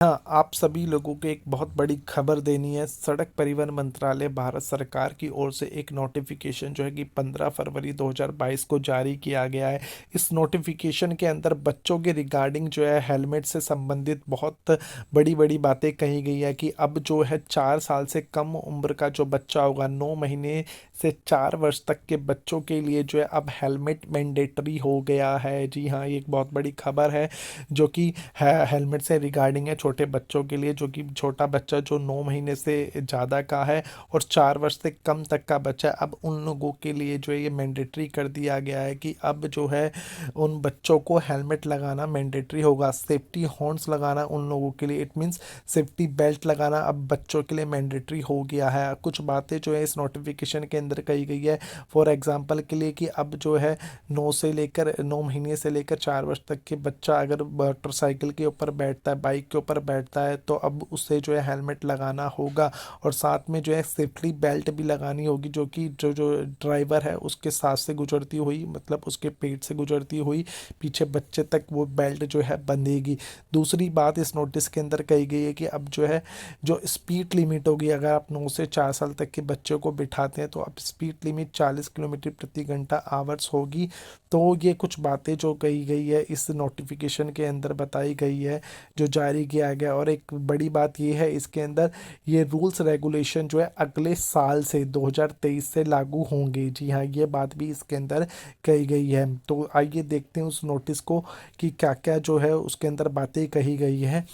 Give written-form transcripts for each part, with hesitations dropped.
हाँ, आप सभी लोगों को एक बहुत बड़ी खबर देनी है। सड़क परिवहन मंत्रालय भारत सरकार की ओर से एक नोटिफिकेशन जो है कि 15 फरवरी 2022 को जारी किया गया है। इस नोटिफिकेशन के अंदर बच्चों के रिगार्डिंग जो है हेलमेट से संबंधित बहुत बड़ी बड़ी बातें कही गई है कि अब जो है 4 साल से कम उम्र का जो बच्चा होगा, 9 महीने से 4 वर्ष तक के बच्चों के लिए जो है अब हेलमेट मैंडेटरी हो गया है। जी हाँ, ये एक बहुत बड़ी खबर है जो कि हेलमेट से रिगार्डिंग है छोटे बच्चों के लिए, जो कि छोटा बच्चा जो 9 महीने से ज़्यादा का है और 4 वर्ष से कम तक का बच्चा, अब उन लोगों के लिए जो है ये मैंडेटरी कर दिया गया है कि अब जो है उन बच्चों को हेलमेट लगाना मैंडेटरी होगा। सेफ्टी हॉर्न्स लगाना उन लोगों के लिए, इट मीन्स सेफ्टी बेल्ट लगाना अब बच्चों के लिए मैंडेटरी हो गया है। कुछ बातें जो है इस नोटिफिकेशन के अंदर कही गई है, फॉर एग्जांपल के लिए कि अब जो है 9 महीने से लेकर 4 वर्ष तक के बच्चा अगर मोटरसाइकिल के ऊपर बैठता है, बाइक के ऊपर बैठता है, तो अब उसे जो है हेलमेट लगाना होगा और साथ में जो है सेफ्टी बेल्ट भी लगानी होगी, जो कि जो जो ड्राइवर है उसके साथ से गुजरती हुई, मतलब उसके पेट से गुजरती हुई पीछे बच्चे तक वो बेल्ट जो है बंधेगी। दूसरी बात इस नोटिस के अंदर कही गई है कि अब जो है जो स्पीड लिमिट होगी, अगर आप 9 से 4 साल तक के बच्चों को बिठाते हैं तो अब स्पीड लिमिट 40 किलोमीटर प्रति घंटा आवर्स होगी। तो ये कुछ बातें जो कही गई है इस नोटिफिकेशन के अंदर बताई गई है, जो जारी किया गया। और एक बड़ी बात ये है इसके अंदर, ये रूल्स रेगुलेशन जो है अगले साल से 2023 से लागू होंगे। जी हाँ, ये बात भी इसके अंदर कही गई है। तो आइए देखते हैं उस नोटिस को कि क्या क्या जो है उसके अंदर बातें कही गई है।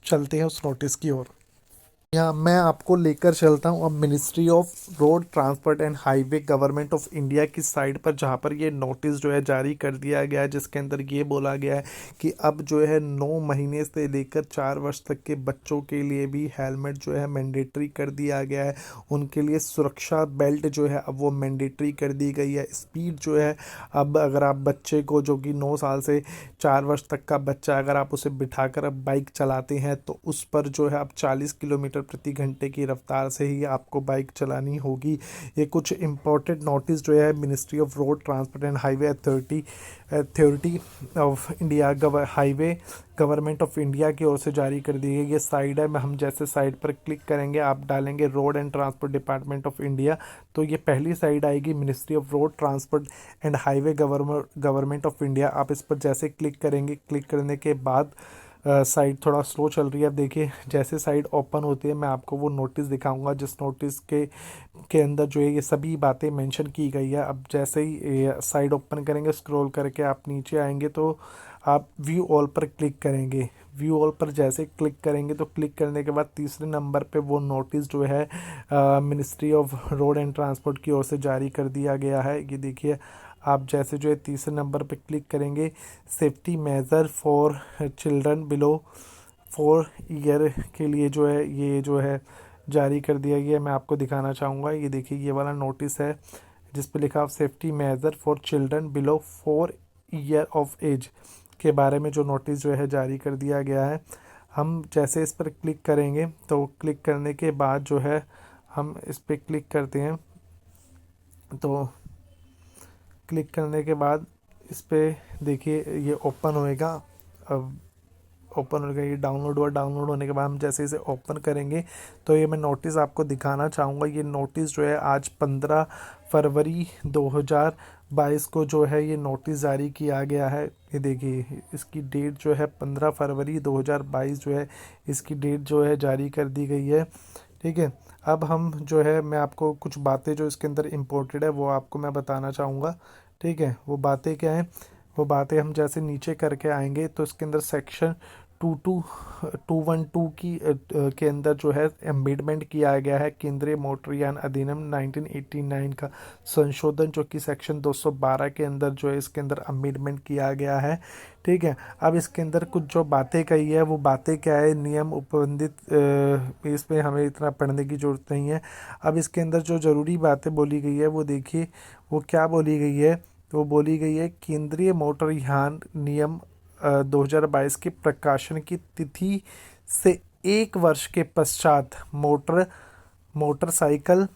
चलते हैं उस नोटिस की ओर। यहाँ मैं आपको लेकर चलता हूँ अब ministry of road transport and highway government of India की साइट पर, जहाँ पर ये नोटिस जो है जारी कर दिया गया है, जिसके अंदर ये बोला गया है कि अब जो है 9 महीने से लेकर 4 वर्ष तक के बच्चों के लिए भी हेलमेट जो है मैंडेटरी कर दिया गया है। उनके लिए सुरक्षा बेल्ट जो है अब वो मैंडेटरी कर दी गई है। स्पीड जो है अब अगर आप बच्चे को, जो कि 9 साल से 4 वर्ष तक का बच्चा, अगर आप उसे बिठाकर अब बाइक चलाते हैं तो उस पर जो है अब 40 किलोमीटर प्रति घंटे की रफ्तार से ही आपको बाइक चलानी होगी। ये कुछ इम्पोर्टेंट नोटिस जो है ministry of road transport and highway authority of India highway government of India की ओर से जारी कर दी गई। ये साइड है, हम जैसे साइड पर क्लिक करेंगे, आप डालेंगे road and transport department of India, तो ये पहली साइड आएगी ministry of road transport and highway government of India. आप इस पर जैसे क्लिक करेंगे, क्लिक करने के बाद साइट थोड़ा स्लो चल रही है। अब देखिए जैसे साइट ओपन होती है मैं आपको वो नोटिस दिखाऊंगा, जिस नोटिस के अंदर जो है ये सभी बातें मेंशन की गई है। अब जैसे ही साइट ओपन करेंगे, स्क्रॉल करके आप नीचे आएंगे तो आप व्यू ऑल पर क्लिक करेंगे। व्यू ऑल पर जैसे क्लिक करेंगे तो क्लिक करने के बाद तीसरे नंबर पे वो नोटिस जो है ministry of road and transport की ओर से जारी कर दिया गया है। ये देखिए, आप जैसे जो है तीसरे नंबर पे क्लिक करेंगे, safety measure for children below 4 year के लिए जो है ये जो है जारी कर दिया गया है। मैं आपको दिखाना चाहूँगा, ये देखिए ये वाला नोटिस है जिस पे लिखा safety measure for children below 4 year of age के बारे में जो नोटिस जो है जारी कर दिया गया है। हम जैसे इस पर क्लिक करेंगे तो क्लिक करने के बाद जो है हम इस पर क्लिक करते हैं, तो क्लिक करने के बाद इस पर देखिए ये ओपन होएगा। अब ओपन हो गया, ये डाउनलोड हुआ। डाउनलोड होने के बाद हम जैसे इसे ओपन करेंगे तो ये मैं नोटिस आपको दिखाना चाहूँगा। ये नोटिस जो है आज 15 फरवरी 2022 को जो है ये नोटिस जारी किया गया है। ये देखिए इसकी डेट जो है 15 फरवरी 2022 जो है इसकी डेट जो है जारी कर दी गई है। ठीक है, अब हम जो है मैं आपको कुछ बातें जो इसके अंदर इम्पोर्टेड है वो आपको मैं बताना चाहूँगा। ठीक है, वो बातें क्या हैं, वो बातें हम जैसे नीचे करके आएंगे तो इसके अंदर सेक्शन 212 के अंदर जो है एम्बिडमेंट किया गया है केंद्रीय मोटरयान अधिनियम 1989 का संशोधन, जो कि सेक्शन 212 के अंदर जो है इसके अंदर अमेंडमेंट किया गया है। ठीक है, अब इसके अंदर कुछ जो बातें कही है वो बातें क्या है, नियम उपबंधित इसमें हमें इतना पढ़ने की ज़रूरत नहीं है। अब इसके अंदर जो ज़रूरी बातें बोली गई है वो देखिए, वो क्या बोली गई है। तो वो बोली गई है केंद्रीय मोटर यान नियम 2022 के प्रकाशन की तिथि से 1 वर्ष के पश्चात मोटरसाइकिल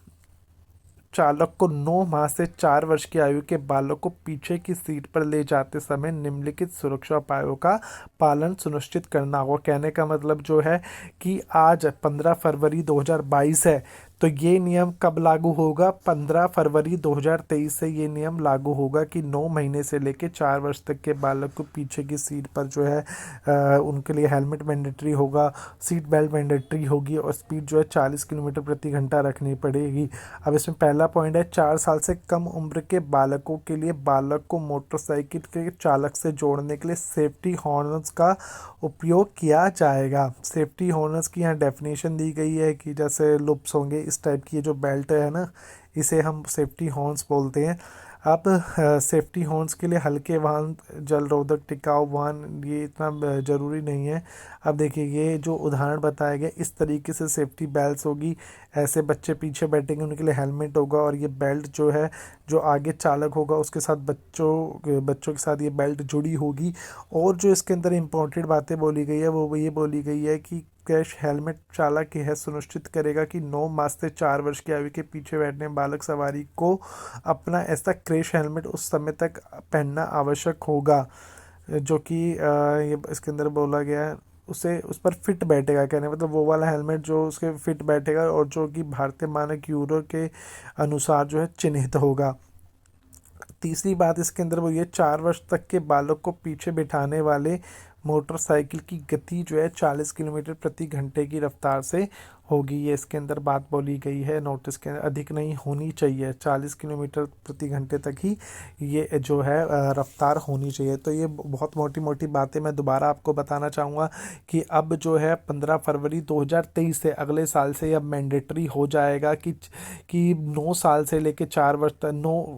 चालक को 9 माह से 4 वर्ष की आयु के बालक को पीछे की सीट पर ले जाते समय निम्नलिखित सुरक्षा उपायों का पालन सुनिश्चित करना होगा। कहने का मतलब जो है कि आज 15 फरवरी 2022 है, तो ये नियम कब लागू होगा? 15 फरवरी 2023 से ये नियम लागू होगा कि 9 महीने से लेके 4 वर्ष तक के बालक को पीछे की सीट पर जो है उनके लिए हेलमेट मैंडेटरी होगा, सीट बेल्ट मैंडेटरी होगी और स्पीड जो है 40 किलोमीटर प्रति घंटा रखनी पड़ेगी। अब इसमें पहला पॉइंट है, 4 साल से कम उम्र के बालकों के लिए बालक को मोटरसाइकिल के चालक से जोड़ने के लिए सेफ्टी हॉर्न्स का उपयोग किया जाएगा। सेफ्टी हॉर्न्स की यहाँ डेफिनेशन दी गई है कि जैसे लुप्स होंगे इस टाइप की, ये जो बेल्ट है ना, इसे हम सेफ्टी हॉर्न्स बोलते हैं। अब सेफ्टी हॉर्न्स के लिए हल्के वाहन, जल रोधक, टिकाऊ वाहन, ये इतना ज़रूरी नहीं है। अब देखिए ये जो उदाहरण बताया गया, इस तरीके से सेफ्टी बेल्ट होगी, ऐसे बच्चे पीछे बैठेंगे उनके लिए हेलमेट होगा और ये बेल्ट जो है, जो आगे चालक होगा उसके साथ बच्चों के साथ ये बेल्ट जुड़ी होगी। और जो इसके अंदर इम्पोर्टेंट बातें बोली गई है वो ये बोली गई है कि क्रैश हेलमेट चालक यह सुनिश्चित करेगा कि 9 माह से 4 वर्ष की आयु के पीछे बैठने बालक सवारी को अपना ऐसा क्रैश हेलमेट उस समय तक पहनना आवश्यक होगा जो कि ये इसके अंदर बोला गया है, उसे उस पर फिट बैठेगा। कहने मतलब वो वाला हेलमेट जो उसके फिट बैठेगा और जो कि भारतीय मानक यूरो के अनुसार जो है चिन्हित होगा। तीसरी बात इसके अंदर वो ये, 4 वर्ष तक के बालक को पीछे बिठाने वाले मोटरसाइकिल की गति जो है 40 किलोमीटर प्रति घंटे की रफ्तार से होगी। ये इसके अंदर बात बोली गई है, नोटिस के अधिक नहीं होनी चाहिए, 40 किलोमीटर प्रति घंटे तक ही ये जो है रफ्तार होनी चाहिए। तो ये बहुत मोटी मोटी बातें मैं दोबारा आपको बताना चाहूँगा कि अब जो है 15 फरवरी 2023 से अगले साल से अब मैंडेटरी हो जाएगा कि 9 साल से लेके 4 वर्ष तक,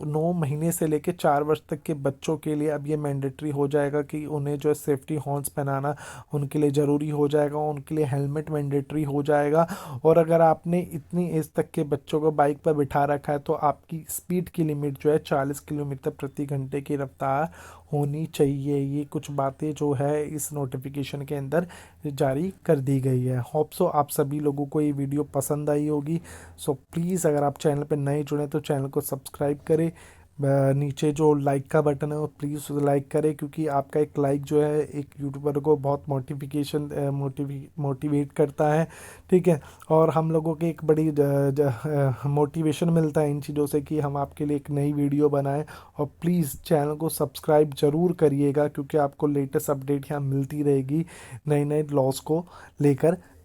9 महीने से लेके 4 वर्ष तक के बच्चों के लिए अब ये मैंडेटरी हो जाएगा कि उन्हें जो है सेफ्टी हॉर्न्स पहनाना उनके लिए ज़रूरी हो जाएगा, उनके लिए हेलमेट मैंडेटरी हो जाएगा। और अगर आपने इतनी एज तक के बच्चों को बाइक पर बिठा रखा है तो आपकी स्पीड की लिमिट जो है 40 किलोमीटर प्रति घंटे की रफ्तार होनी चाहिए। ये कुछ बातें जो है इस नोटिफिकेशन के अंदर जारी कर दी गई है। होप सो आप सभी लोगों को ये वीडियो पसंद आई होगी। सो प्लीज़ अगर आप चैनल पर नए जुड़े तो चैनल को सब्सक्राइब करें, नीचे जो लाइक का बटन है वो प्लीज़ लाइक करें, क्योंकि आपका एक लाइक जो है एक यूट्यूबर को बहुत मोटिवेट करता है, ठीक है। और हम लोगों की एक बड़ी मोटिवेशन मिलता है इन चीज़ों से कि हम आपके लिए एक नई वीडियो बनाएं। और प्लीज़ चैनल को सब्सक्राइब ज़रूर करिएगा, क्योंकि आपको लेटेस्ट अपडेट यहाँ मिलती रहेगी नए नए लॉस को लेकर।